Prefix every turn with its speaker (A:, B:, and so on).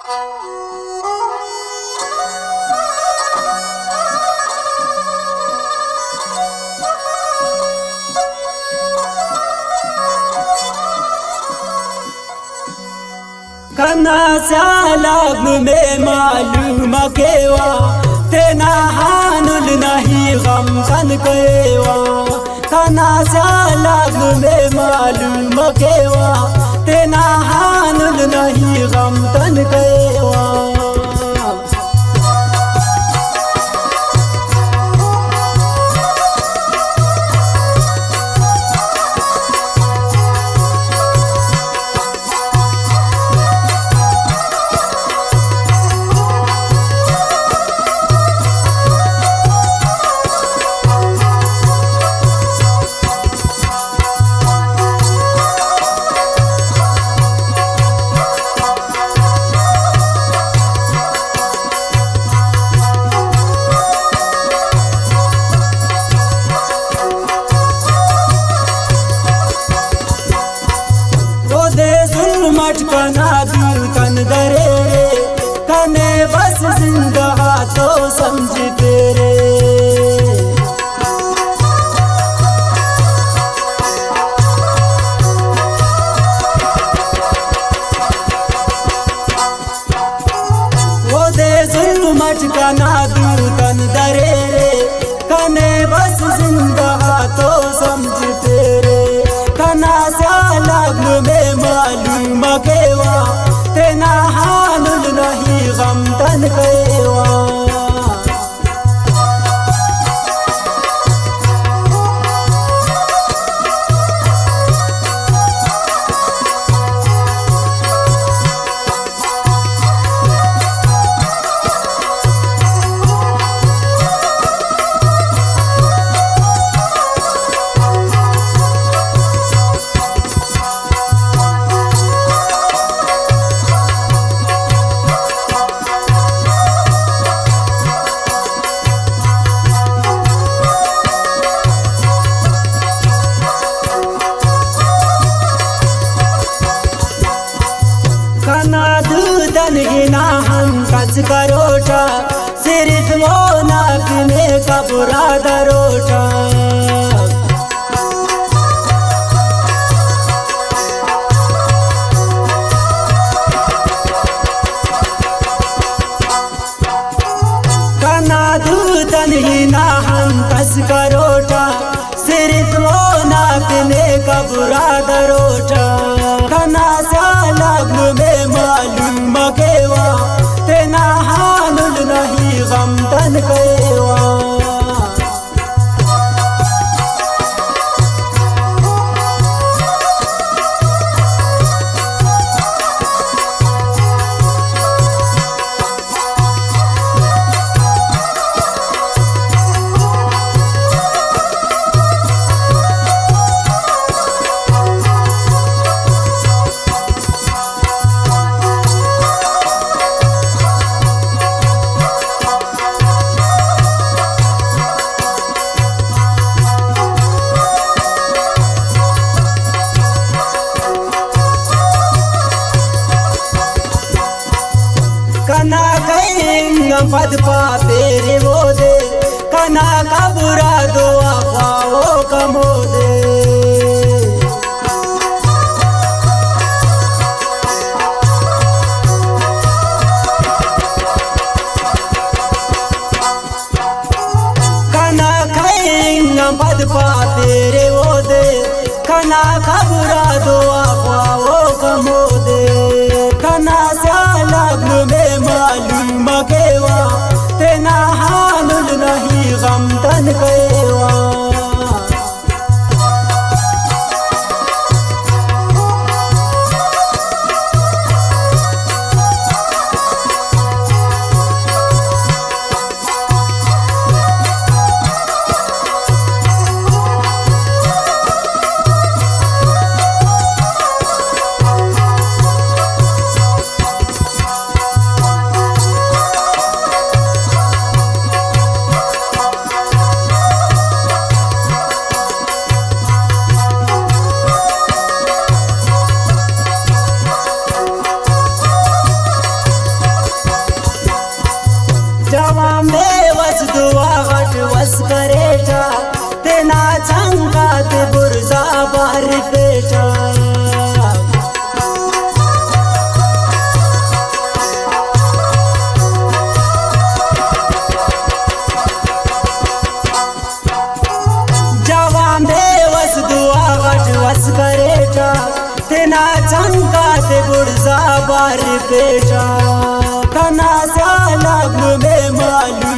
A: कना स्यालब में मालूम केवा तेना हानुल नहीं गम तन केवा। कना स्यालब में मालूम केवा तेना हानुल नहीं गम तन केवा। मटकना दूर तन दरे कने बस जिंदा तो समझ तेरे। वो दे जुल्म मटकना दूर तन दरे कने बस जिंदा तो समझ तेरे। कना स्यालब में मालूम केवा तेना हानुल नहीं गम तन केवा। कना दूधन गिना हम कस करोटा सिर्फ वो ना पीने का बुरा दरोटा। कना दूधन गिना हम कस करोटा सिर्फ वो ना पीने का बुरा दरोटा। कना स्यालब में मालूम केवा तेना हानुल नहीं गम तन केवा। कना कहीं पद पा तेरे वो दे कना का बुरा दुआ पाओ कमो दे। कना कहीं पद पा तेरे वो दे कना का बुरा दुआ पाओ कमो दे। कना स्यालब में मालूम केवा तेना हानुल नहीं गम तन केवा। जवा में वस दुआ घट वस करेटा तेना चंका ते बुरजा बार बेटा वस करेटा तेना चंका ते बुरजा बार बेटा कना सा लग्न में मालू